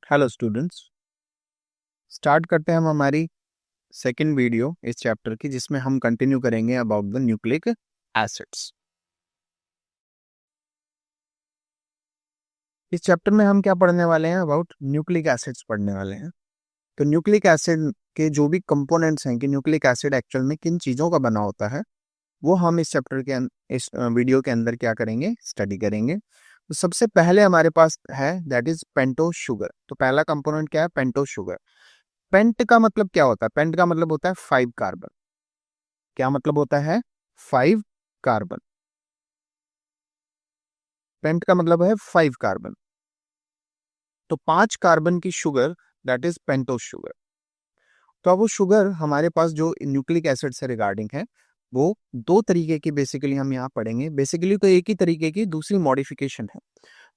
Hello students, start करते हैं हम हमारी सेकंड वीडियो इस चैप्टर की, जिसमें हम कंटिन्यू करेंगे अबाउट द न्यूक्लिक एसिड्स। इस चैप्टर में हम क्या पढ़ने वाले हैं? अबाउट न्यूक्लिक एसिड्स पढ़ने वाले हैं। तो न्यूक्लिक एसिड के जो भी कंपोनेंट्स हैं कि न्यूक्लिक एसिड एक्चुअल में किन चीज़ों का बना होता है, वो हम इस चैप्टर के इस वीडियो के अंदर क्या करेंगे? स्टडी करेंगे। तो सबसे पहले हमारे पास है दैट इज पेंटोज शुगर। तो पहला कंपोनेंट क्या है? Pentose sugar. पेंट का मतलब क्या होता है? पेंट का मतलब होता है 5 कार्बन। क्या मतलब होता है? 5 कार्बन। पेंट का मतलब है 5 कार्बन। तो 5 कार्बन की sugar that is pentose sugar. तो अब वो शुगर हमारे पास जो न्यूक्लिक एसिड से रिगार्डिंग है, वो दो तरीके की बेसिकली हम यहाँ पढ़ेंगे। बेसिकली तो एक ही तरीके की, दूसरी मॉडिफिकेशन है।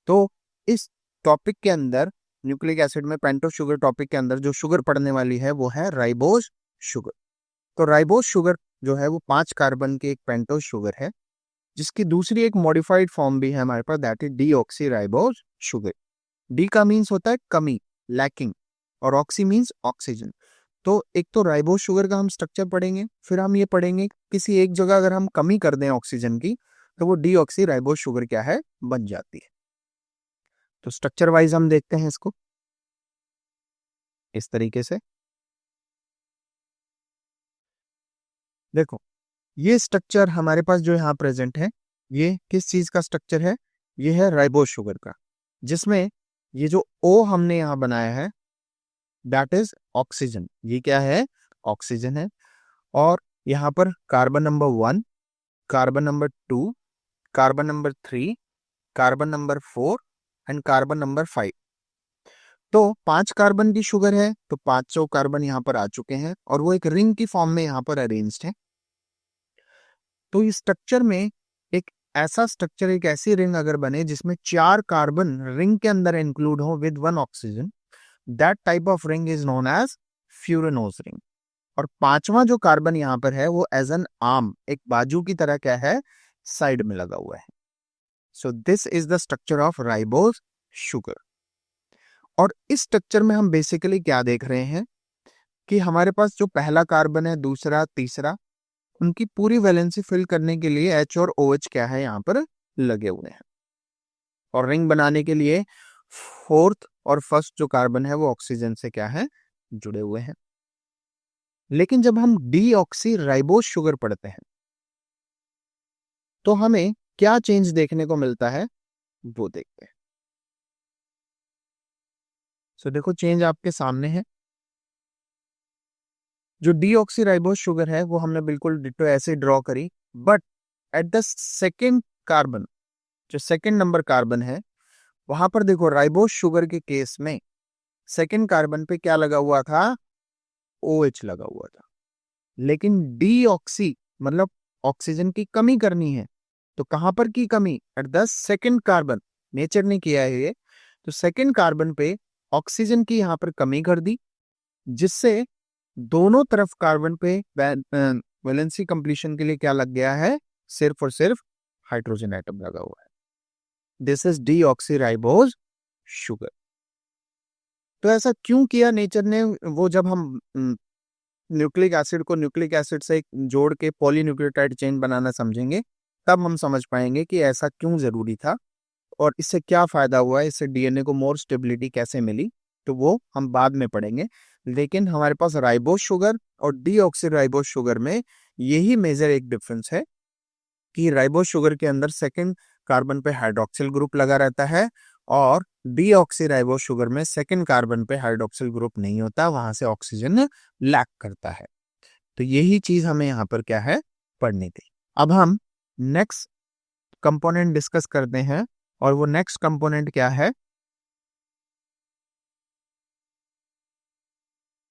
तो इस टॉपिक के अंदर, न्यूक्लिक एसिड में पेंटोज शुगर टॉपिक के अंदर जो शुगर पढ़ने वाली है वो है राइबोज शुगर। तो राइबोज शुगर जो है वो 5 कार्बन की एक पेंटोज शुगर है, जिसकी दूसरी एक मॉडिफाइड फॉर्म भी है हमारे पास, that is deoxyribose sugar. D का मीन्स होता है कमी, लैकिंग, और ऑक्सी मीन्स ऑक्सीजन। तो एक तो राइबोज शुगर का हम स्ट्रक्चर पढ़ेंगे, फिर हम ये पढ़ेंगे किसी एक जगह अगर हम कमी कर दें ऑक्सीजन की, तो वो डीऑक्सी राइबोज शुगर क्या है? बन जाती है। तो स्ट्रक्चर वाइज हम देखते हैं इसको इस तरीके से। देखो, ये स्ट्रक्चर हमारे पास जो यहाँ प्रेजेंट है, ये किस चीज का स्ट्रक्चर है? ये है राइबोज शुगर का, जिसमें ये जो ओ हमने यहाँ बनाया है दैट इज ऑक्सीजन। ये क्या है? ऑक्सीजन है। और यहाँ पर carbon number 1, carbon number 2, carbon number 3, carbon number 4 and carbon number 5। तो 5 कार्बन की शुगर है, तो 500 कार्बन यहाँ पर आ चुके हैं और वो एक रिंग की फॉर्म में यहाँ पर अरेन्ज्ड है। तो इस स्ट्रक्चर में एक ऐसा स्ट्रक्चर, एक ऐसी रिंग अगर बने जिसमें 4 कार्बन रिंग के अंदर इंक्लूड हो with 1 oxygen, that type of ring is known as furanose ring. और पांचवा जो कार्बन यहाँ पर है वो एज एन आर्म, एक बाजू की तरह क्या है? साइड में लगा हुआ है। So this is the structure of ribose sugar. और इस स्ट्रक्चर में हम बेसिकली क्या देख रहे हैं कि हमारे पास जो पहला कार्बन है, दूसरा, तीसरा, उनकी पूरी वैलेंसी फिल करने के लिए एच और ओ एच क्या है यहाँ पर लगे हुए हैं। और रिंग बनाने के लिए फोर्थ और फर्स्ट जो कार्बन है वो ऑक्सीजन से क्या है? जुड़े हुए हैं। लेकिन जब हम डीऑक्सी राइबोज शुगर पढ़ते हैं, तो हमें क्या चेंज देखने को मिलता है वो देखते हैं। सो देखो, चेंज आपके सामने है। जो डीऑक्सी राइबोज शुगर है वो हमने बिल्कुल डिट्टो ऐसे ड्रॉ करी, but at the second carbon, जो सेकेंड नंबर कार्बन है, वहां पर देखो राइबोज शुगर के केस में सेकेंड कार्बन पे क्या लगा हुआ था? ओ एच लगा हुआ था। लेकिन डीऑक्सी मतलब ऑक्सीजन की कमी करनी है, तो कहां पर की कमी? At the second carbon. Nature ने किया है ये। तो सेकेंड कार्बन पे ऑक्सीजन की यहां पर कमी कर दी, जिससे दोनों तरफ कार्बन पे वैलेंसी कंप्लीशन के लिए क्या लग गया है? सिर्फ और सिर्फ हाइड्रोजन एटम लगा हुआ है। This is deoxyribose sugar. तो ऐसा क्यों किया नेचर ने? वो जब हम न्यूक्लिक एसिड को न्यूक्लिक एसिड से जोड़ के पॉलीन्यूक्लियोटाइड चेन बनाना समझेंगे, तब हम समझ पाएंगे कि ऐसा क्यों जरूरी था और इससे क्या फायदा हुआ है, इससे डीएनए को मोर स्टेबिलिटी कैसे मिली। तो वो हम बाद में पढ़ेंगे। लेकिन हमारे पास राइबोज शुगर और डीऑक्सी राइबोज शुगर में यही मेजर एक डिफरेंस है कि राइबोज शुगर के अंदर सेकंड कार्बन पे हाइड्रोक्सिल ग्रुप लगा रहता है, और डीऑक्सी राइबोज शुगर में सेकंड कार्बन पे हाइड्रोक्सिल ग्रुप नहीं होता, वहां से ऑक्सीजन लैक करता है। तो यही चीज हमें यहाँ पर क्या है? पढ़नी थी। अब हम नेक्स्ट कंपोनेंट डिस्कस करते हैं, और वो नेक्स्ट कंपोनेंट क्या है?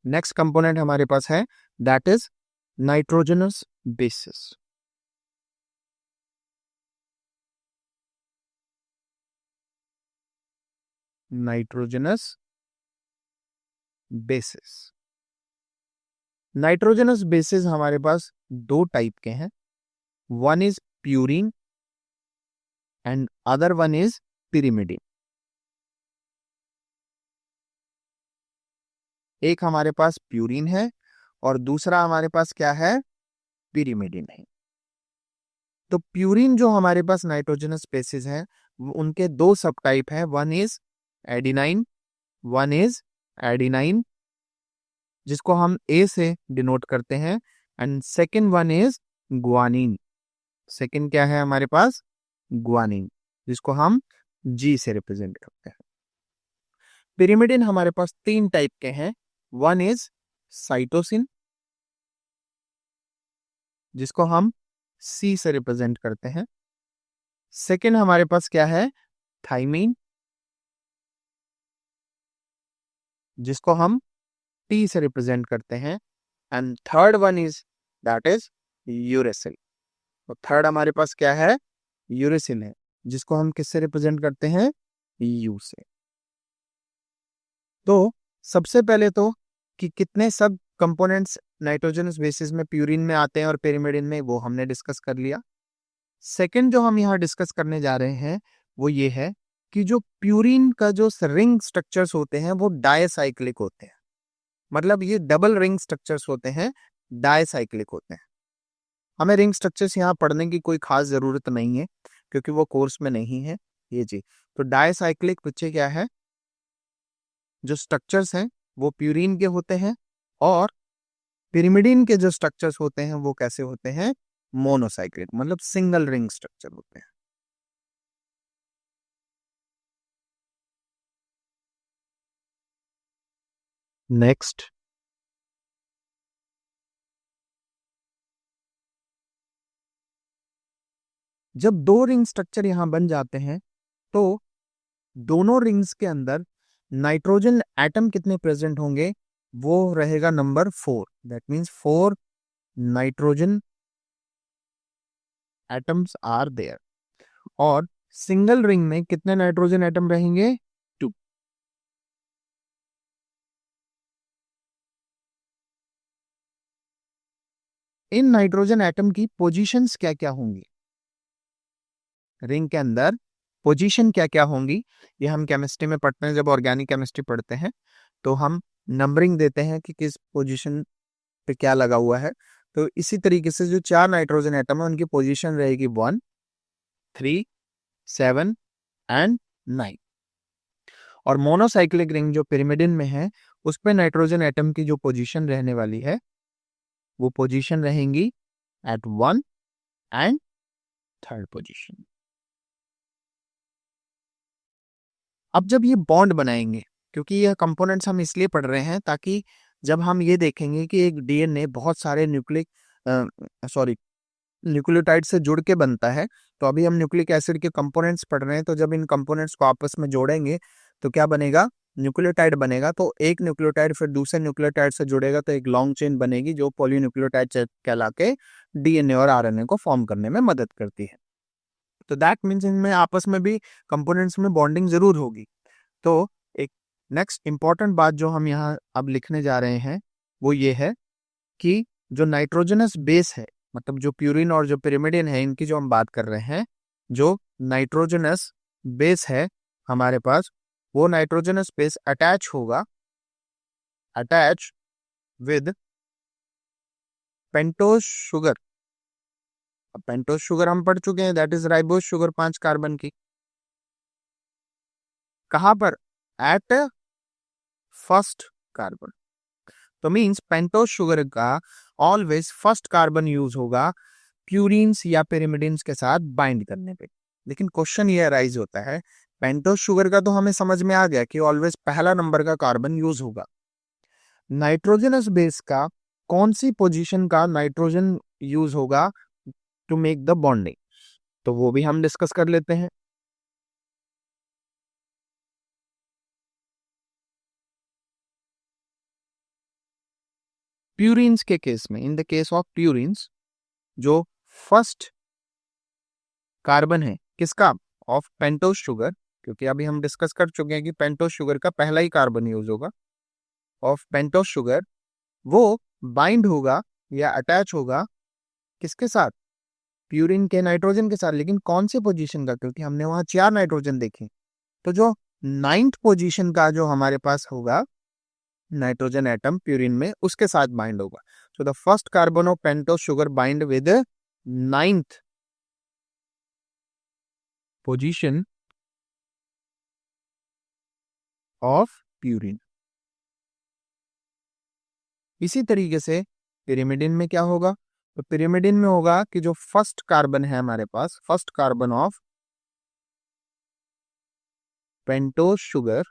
नेक्स्ट कंपोनेंट हमारे पास है that is nitrogenous bases. Nitrogenous bases. Nitrogenous bases हमारे पास दो टाइप के हैं। One is purine and other one is pyrimidine। एक हमारे पास प्यूरिन है और दूसरा हमारे पास क्या है, पिरिमिडिन है। तो प्यूरिन जो हमारे पास नाइट्रोजनस स्पेसिस है, उनके दो सब टाइप है, one is adenine, one is adenine जिसको हम ए से डिनोट करते हैं, and second one is guanine. Second क्या है हमारे पास, गुआनिन, जिसको हम जी से रिप्रेजेंट करते हैं। पिरिमिडिन हमारे पास तीन टाइप के हैं, वन इज साइटोसिन जिसको हम सी से रिप्रेजेंट करते हैं। सेकेंड हमारे पास क्या है, थाइमीन जिसको हम टी से रिप्रेजेंट करते हैं, and third one is that is uracil. तो थर्ड हमारे पास क्या है, यूरेसिल है, जिसको हम किससे रिप्रेजेंट करते हैं, यू से। तो सबसे पहले तो कि कितने सब कंपोनेंट्स नाइट्रोजनस बेसिस में प्यूरिन में आते हैं और पिरिमिडिन में, वो हमने डिस्कस कर लिया। सेकंड जो हम यहाँ डिस्कस करने जा रहे हैं वो ये है कि जो प्यूरिन का जो रिंग स्ट्रक्चर्स होते हैं वो डायसाइक्लिक होते हैं, मतलब ये डबल रिंग स्ट्रक्चर्स होते हैं, डायसाइक्लिक होते हैं। हमें रिंग स्ट्रक्चर्स यहाँ पढ़ने की कोई खास जरूरत नहीं है क्योंकि वो कोर्स में नहीं है ये जी। तो डायसाइक्लिक बच्चे क्या है, जो स्ट्रक्चर्स हैं वो प्यूरिन के होते हैं, और पिरिमिडिन के जो स्ट्रक्चर्स होते हैं वो कैसे होते हैं, मोनोसाइक्लिक, मतलब सिंगल रिंग स्ट्रक्चर होते हैं। नेक्स्ट, जब दो रिंग स्ट्रक्चर यहां बन जाते हैं तो दोनों रिंग्स के अंदर नाइट्रोजन एटम कितने प्रेजेंट होंगे, वो रहेगा number 4, that means 4 nitrogen atoms are there. और सिंगल रिंग में कितने नाइट्रोजन एटम रहेंगे, 2। इन नाइट्रोजन एटम की पोजीशंस क्या क्या होंगी, रिंग के अंदर पोजीशन क्या क्या होंगी, ये हम केमिस्ट्री में पढ़ते हैं, जब ऑर्गेनिक केमिस्ट्री पढ़ते हैं तो हम नंबरिंग देते हैं कि किस पोजीशन पे क्या लगा हुआ है। तो इसी तरीके से जो 4 नाइट्रोजन एटम है उनकी पोजीशन रहेगी 1, 3, 7 एंड 9। और मोनोसाइक्लिक रिंग जो पिरिमिडिन में है उस पे नाइट्रोजन एटम की जो पोजीशन रहने वाली है वो पोजीशन रहेंगी एट 1 एंड 3rd पोजीशन। अब जब ये बॉन्ड बनाएंगे, क्योंकि ये कंपोनेंट्स हम इसलिए पढ़ रहे हैं ताकि जब हम ये देखेंगे कि एक डीएनए बहुत सारे न्यूक्लियोटाइड से जुड़ के बनता है, तो अभी हम न्यूक्लिक एसिड के कंपोनेंट्स पढ़ रहे हैं, तो जब इन कंपोनेंट्स को आपस में जोड़ेंगे तो क्या बनेगा, न्यूक्लियोटाइड बनेगा। तो एक न्यूक्लियोटाइड फिर दूसरे न्यूक्लियोटाइड से जुड़ेगा तो एक लॉन्ग चेन बनेगी जो पॉलीन्यूक्लियोटाइड कहला के डीएनए और आरएनए को फॉर्म करने में मदद करती है। तो दैट मीन्स इनमें आपस में भी कंपोनेंट्स में बॉन्डिंग जरूर होगी। तो एक नेक्स्ट इंपॉर्टेंट बात जो हम यहाँ अब लिखने जा रहे हैं वो ये है कि जो नाइट्रोजनस बेस है, मतलब जो प्यूरिन और जो पिरिमिडिन है, इनकी जो हम बात कर रहे हैं, जो नाइट्रोजनस बेस है हमारे पास, वो nitrogenous base attach with pentose sugar. अब पेंटोज शुगर हम पढ़ चुके हैं, that is ribose sugar 5 carbon की। कहां पर, एट फर्स्ट कार्बन। तो मींस पेंटोज शुगर का ऑलवेज फर्स्ट कार्बन यूज होगा प्यूरिन्स या पिरिमिडिन्स के साथ बाइंड करने पे। लेकिन क्वेश्चन ये अराइज होता है, पेंटोज शुगर का तो हमें समझ में आ गया कि ऑलवेज पहला नंबर का कार्बन यूज होगा, नाइट्रोजनस बेस का कौन सी पोजीशन का नाइट्रोजन यूज होगा टू मेक द बॉन्डिंग, तो वो भी हम डिस्कस कर लेते हैं। प्यूरिन्स के केस में, in the case of purines, जो फर्स्ट कार्बन है किसका, ऑफ पेंटोज शुगर, क्योंकि अभी हम डिस्कस कर चुके हैं कि पेंटोज शुगर का पहला ही कार्बन यूज होगा, ऑफ पेंटोज शुगर, वो बाइंड होगा या अटैच होगा किसके साथ, प्यूरिन के नाइट्रोजन के साथ। लेकिन कौन से पोजीशन का, क्योंकि हमने वहां 4 नाइट्रोजन देखे, तो जो 9th पोजीशन का जो हमारे पास होगा नाइट्रोजन एटम प्यूरिन में उसके साथ बाइंड होगा. So the first carbon of pentose sugar bind with 9th position of purine. इसी तरीके से पिरिमिडिन में क्या होगा? तो पिरिमिडिन में होगा कि जो फर्स्ट कार्बन है हमारे पास, first carbon of pentose sugar,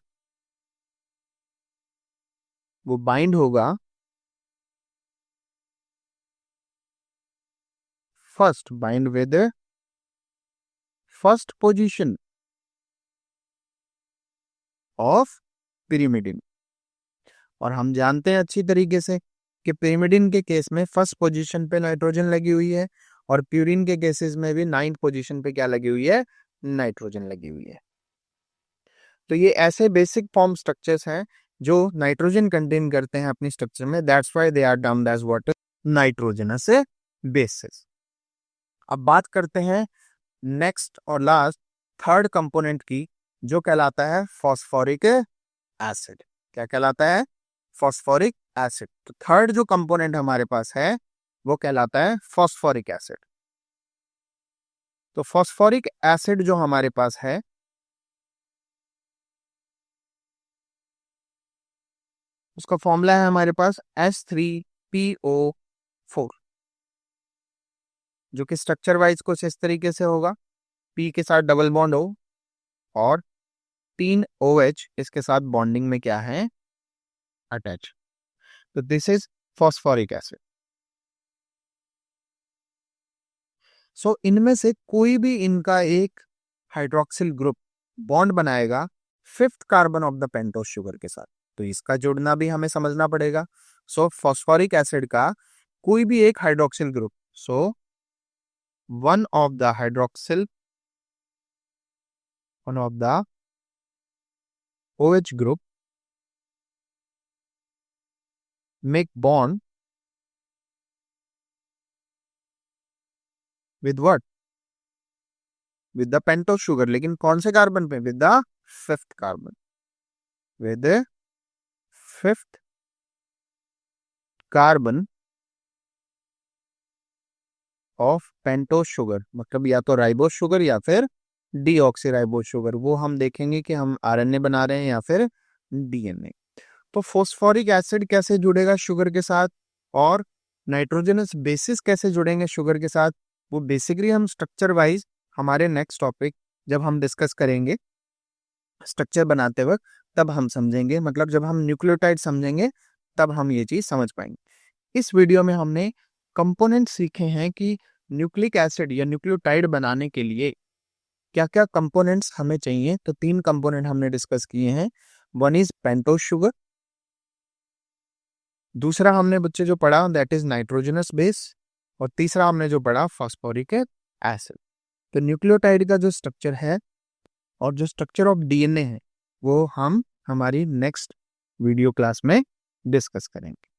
वो बाइंड होगा first, bind with first position of pyrimidine. और हम जानते हैं अच्छी तरीके से कि पिरिमिडिन के केस में फर्स्ट पोजीशन पे नाइट्रोजन लगी हुई है और प्यूरिन के केसेस में भी 9th पोजीशन पे क्या लगी हुई है? नाइट्रोजन लगी हुई है. तो ये ऐसे बेसिक फॉर्म स्ट्रक्चर्स हैं जो नाइट्रोजन कंटेन करते हैं अपनी स्ट्रक्चर में. That's why they are termed as what? Nitrogenous bases. अब बात करते हैं नेक्स्ट और लास्ट थर्ड कंपोनेंट की, जो कहलाता है फॉस्फोरिक एसिड. क्या कहलाता है? Phosphoric acid. तो थर्ड जो कंपोनेंट हमारे पास है वो कहलाता है फॉस्फोरिक एसिड. तो फॉस्फोरिक एसिड जो हमारे पास है, उसका फॉर्मूला है हमारे पास H3PO4, जो कि स्ट्रक्चर वाइज कुछ इस तरीके से होगा. P के साथ डबल बॉन्ड हो और 3 OH इसके साथ बॉन्डिंग में क्या है? अटैच. तो दिस इज फॉस्फोरिक एसिड. सो इनमें से कोई भी इनका एक हाइड्रोक्सिल ग्रुप बॉन्ड बनाएगा 5th carbon of the pentose sugar के साथ. तो इसका जुड़ना भी हमें समझना पड़ेगा. सो फॉस्फोरिक एसिड का कोई भी एक hydroxyl group, so one of the OH group make bond with what? With the pentose sugar. लेकिन कौन से कार्बन पे? With the 5th carbon. With the 5th carbon of pentose sugar, मतलब या तो राइबोस शुगर या फिर डीऑक्सीराइबोस शुगर. वो हम देखेंगे कि हम आरएनए बना रहे हैं या फिर डीएनए. तो फॉस्फोरिक एसिड कैसे जुड़ेगा शुगर के साथ और नाइट्रोजनस बेसिस कैसे जुड़ेंगे शुगर के साथ, वो बेसिकली हम स्ट्रक्चर वाइज हमारे नेक्स्ट टॉपिक जब हम डिस्कस करेंगे स्ट्रक्चर बनाते वक्त, तब हम समझेंगे. मतलब जब हम न्यूक्लियोटाइड समझेंगे तब हम ये चीज समझ पाएंगे. इस वीडियो में हमने कंपोनेंट सीखे हैं कि न्यूक्लिक एसिड या न्यूक्लियोटाइड बनाने के लिए क्या क्या कंपोनेंट्स हमें चाहिए. तो 3 कंपोनेंट हमने डिस्कस किए हैं. वन इज पेंटोस शुगर, दूसरा हमने बच्चे जो पढ़ा दैट इज नाइट्रोजनस बेस, और तीसरा हमने जो पढ़ा फॉस्फोरिक एसिड. तो न्यूक्लियोटाइड का जो स्ट्रक्चर है और जो स्ट्रक्चर ऑफ डीएनए है वो हम हमारी नेक्स्ट वीडियो क्लास में डिस्कस करेंगे.